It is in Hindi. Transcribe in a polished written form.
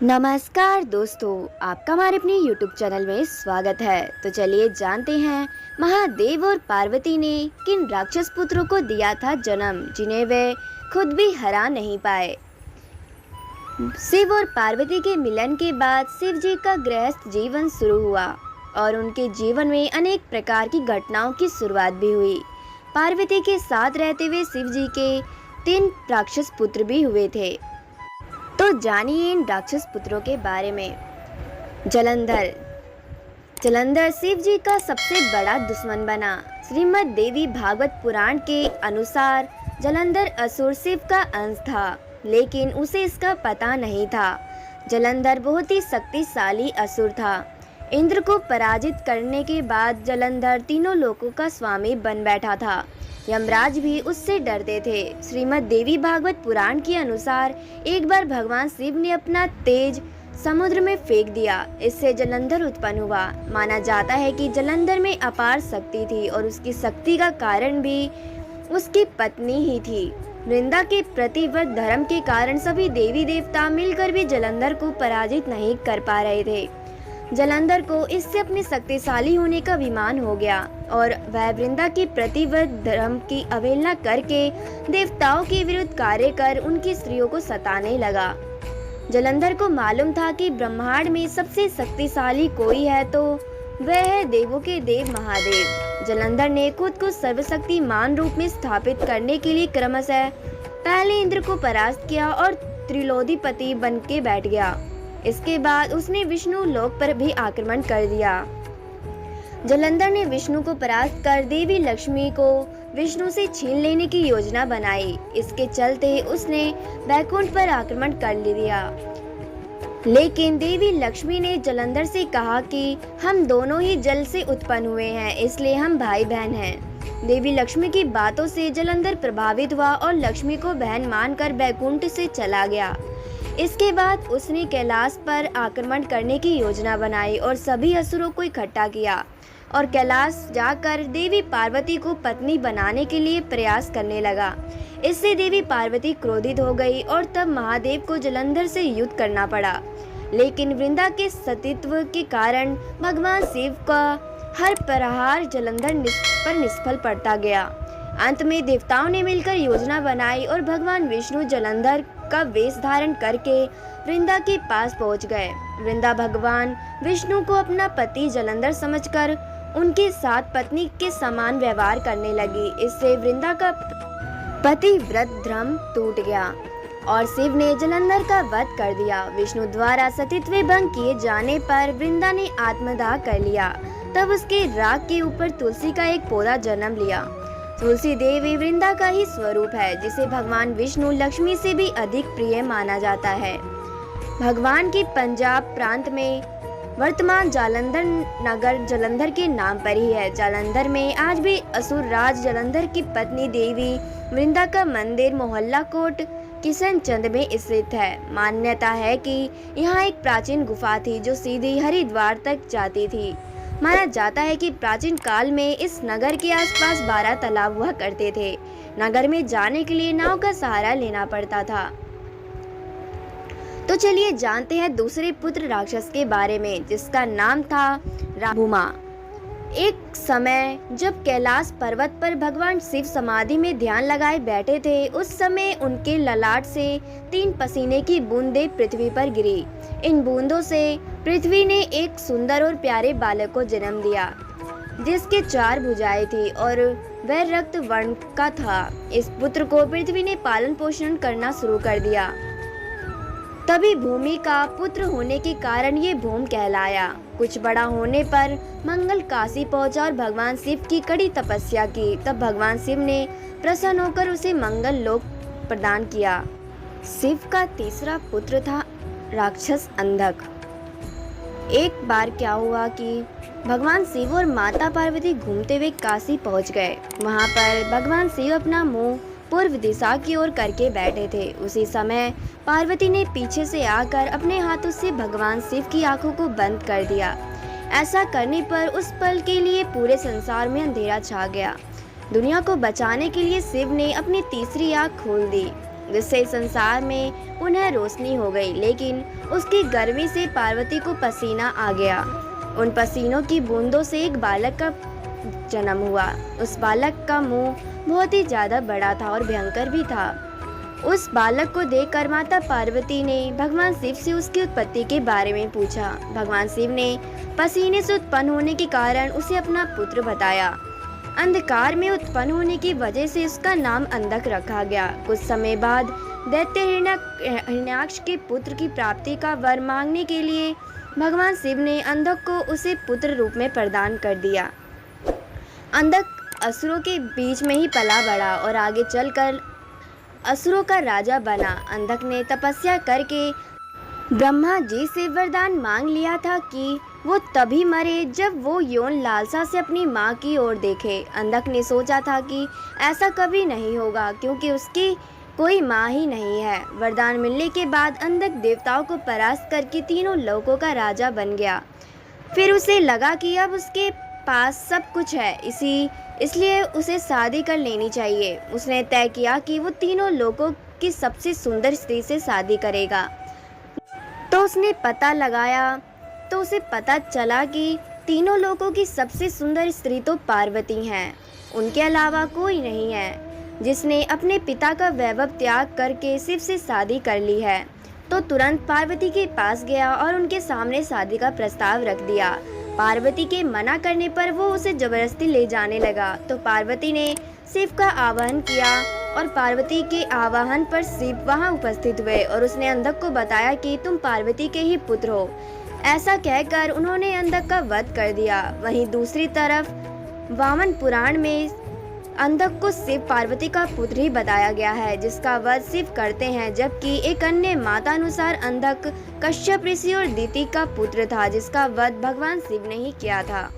नमस्कार दोस्तों, आपका हमारे अपने YouTube चैनल में स्वागत है। तो चलिए जानते हैं महादेव और पार्वती ने किन राक्षस पुत्रों को दिया था जन्म, जिन्हें वे खुद भी हरा नहीं पाए। शिव और पार्वती के मिलन के बाद शिव जी का गृहस्थ जीवन शुरू हुआ और उनके जीवन में अनेक प्रकार की घटनाओं की शुरुआत भी हुई। पार्वती के साथ रहते हुए शिव जी के 3 राक्षस पुत्र भी हुए थे। तो जानिए इन राक्षस पुत्रों के बारे में। जलंधर जलंधर शिव जी का सबसे बड़ा दुश्मन बना। श्रीमद् देवी भागवत पुराण के अनुसार जलंधर असुर शिव का अंश था, लेकिन उसे इसका पता नहीं था। जलंधर बहुत ही शक्तिशाली असुर था। इंद्र को पराजित करने के बाद जलंधर तीनों लोकों का स्वामी बन बैठा था। यमराज भी उससे डरते थे। श्रीमद् देवी भागवत पुराण के अनुसार एक बार भगवान शिव ने अपना तेज समुद्र में फेंक दिया। इससे जलंधर उत्पन्न हुआ। माना जाता है कि जलंधर में अपार शक्ति थी और उसकी शक्ति का कारण भी उसकी पत्नी ही थी। वृंदा के प्रति व्रत धर्म के कारण सभी देवी देवता मिलकर भी जलंधर को पराजित नहीं कर पा रहे थे। जलंधर को इससे अपने शक्तिशाली होने का अभिमान हो गया और वह वृंदा के प्रति व्रत धर्म की अवहेलना करके देवताओं के विरुद्ध कार्य कर उनकी स्त्रियों को सताने लगा। जलंधर को मालूम था कि ब्रह्मांड में सबसे शक्तिशाली कोई है तो वह है देवों के देव महादेव। जलंधर ने खुद को सर्वशक्तिमान रूप में स्थापित करने के लिए क्रमशः पहले इंद्र को परास्त किया और त्रिलोकीपति बन के बैठ गया। इसके बाद उसने विष्णु लोक पर भी आक्रमण कर दिया। जलंधर ने विष्णु को परास्त कर देवी लक्ष्मी को विष्णु से छीन लेने की योजना बनाई। इसके चलते उसने वैकुंठ पर आक्रमण कर लिया। लेकिन देवी लक्ष्मी ने जलंधर से कहा कि हम दोनों ही जल से उत्पन्न हुए हैं, इसलिए हम भाई बहन हैं। देवी लक्ष्मी की बातों से जलंधर प्रभावित हुआ और लक्ष्मी को बहन मानकर वैकुंठ से चला गया। इसके बाद उसने कैलाश पर आक्रमण करने की योजना बनाई और सभी असुरों को इकट्ठा किया और कैलाश जाकर देवी पार्वती को पत्नी बनाने के लिए प्रयास करने लगा। इससे देवी पार्वती क्रोधित हो गई और तब महादेव को जलंधर से युद्ध करना पड़ा। लेकिन वृंदा के सतीत्व के कारण भगवान शिव का हर प्रहार जलंधर पर निष्फल पड़ता गया। अंत में देवताओं ने मिलकर योजना बनाई और भगवान विष्णु जलंधर का वेश धारण करके वृंदा के पास पहुंच गए। वृंदा भगवान विष्णु को अपना पति जलंधर समझकर उनके साथ पत्नी के समान व्यवहार करने लगी। इससे वृंदा का पतिव्रत धर्म टूट गया और शिव ने जलंधर का वध कर दिया। विष्णु द्वारा सतीत्व भंग किए जाने पर वृंदा ने आत्मदाह कर लिया। तब उसके राख के ऊपर तुलसी का एक पौधा जन्म लिया। तुलसी देवी वृंदा का ही स्वरूप है, जिसे भगवान विष्णु लक्ष्मी से भी अधिक प्रिय माना जाता है। भगवान के पंजाब प्रांत में वर्तमान जालंधर नगर जलंधर के नाम पर ही है। जालंधर में आज भी असुर राज जलंधर की पत्नी देवी वृंदा का मंदिर मोहल्ला कोट किशनचंद में स्थित है। मान्यता है कि यहाँ एक प्राचीन गुफा थी जो सीधी हरिद्वार तक जाती थी। माना जाता है कि प्राचीन काल में इस नगर के आसपास 12 तालाब हुआ करते थे। नगर में जाने के लिए नाव का सहारा लेना पड़ता था। तो चलिए जानते हैं दूसरे पुत्र राक्षस के बारे में, जिसका नाम था राभुमा। एक समय जब कैलाश पर्वत पर भगवान शिव समाधि में ध्यान लगाए बैठे थे, उस समय उनके ललाट से 3 पसीने की बूंदें पृथ्वी पर गिरी। इन बूंदों से पृथ्वी ने एक सुंदर और प्यारे बालक को जन्म दिया, जिसके 4 भुजाएं थी और वह रक्त वर्ण का था। इस पुत्र को पृथ्वी ने पालन पोषण करना शुरू कर दिया। तभी भूमि का पुत्र होने के कारण ये भूम कहलाया। कुछ बड़ा होने पर मंगल काशी पहुंचा और भगवान शिव की कड़ी तपस्या की। तब भगवान शिव ने प्रसन्न होकर उसे मंगल लोक प्रदान किया। शिव का तीसरा पुत्र था राक्षस अंधक। एक बार क्या हुआ कि भगवान शिव और माता पार्वती घूमते हुए काशी पहुंच गए। वहां पर भगवान शिव अपना मुंह पूर्व दिशा की ओर करके बैठे थे। उसी समय पार्वती ने पीछे से आकर अपने हाथों से भगवान शिव की आंखों को बंद कर दिया। ऐसा करने पर उस पल के लिए पूरे संसार में अंधेरा छा गया। दुनिया को बचाने के लिए शिव ने अपनी तीसरी आंख खोल दी। जिससे संसार में पुनः रोशनी हो गई। लेकिन उसकी गर्मी से पार्वती को पसीना आ गया। उन पसीनों की बूंदों से एक बालक का जन्म हुआ। उस बालक का मुंह बहुत ही ज्यादा बड़ा था और भयंकर भी था। उस बालक को देखकर माता पार्वती ने भगवान शिव से उसकी उत्पत्ति के बारे में पूछा। भगवान शिव ने पसीने से उत्पन्न होने के कारण उसे अपना पुत्र बताया। अंधकार में उत्पन्न होने की वजह से उसका नाम अंधक रखा गया। कुछ समय बाद दैत्य हिरण्याक्ष के पुत्र की प्राप्ति का वर मांगने के लिए भगवान शिव ने अंधक को उसे पुत्र रूप में प्रदान कर दिया। अंधक असुरों के बीच में ही पला बढ़ा और आगे चलकर असुरों का राजा बना। अंधक ने तपस्या करके ब्रह्मा जी से वरदान मांग लिया था कि वो तभी मरे जब वो यौन लालसा से अपनी माँ की ओर देखे। अंधक ने सोचा था कि ऐसा कभी नहीं होगा क्योंकि उसकी कोई माँ ही नहीं है। वरदान मिलने के बाद अंधक देवताओं को परास्त करके तीनों लोकों का राजा बन गया। फिर उसे लगा कि अब उसके पास सब कुछ है, इसलिए उसे शादी कर लेनी चाहिए। उसने तय किया कि वो तीनों लोगों की सबसे सुंदर स्त्री से शादी करेगा। तो उसने पता लगाया तो उसे पता चला कि तीनों लोगों की सबसे सुंदर स्त्री तो पार्वती हैं। उनके अलावा कोई नहीं है जिसने अपने पिता का वैभव त्याग करके शिव से शादी कर ली है। तो तुरंत पार्वती के पास गया और उनके सामने शादी का प्रस्ताव रख दिया। पार्वती के मना करने पर वो उसे जबरदस्ती ले जाने लगा। तो पार्वती ने शिव का आवाहन किया और पार्वती के आवाहन पर शिव वहां उपस्थित हुए और उसने अंधक को बताया कि तुम पार्वती के ही पुत्र हो। ऐसा कहकर उन्होंने अंधक का वध कर दिया। वहीं दूसरी तरफ वामन पुराण में अंधक को शिव पार्वती का पुत्र ही बताया गया है, जिसका वध शिव करते हैं। जबकि एक अन्य माता अनुसार अंधक कश्यप ऋषि और दिति का पुत्र था, जिसका वध भगवान शिव ने ही किया था।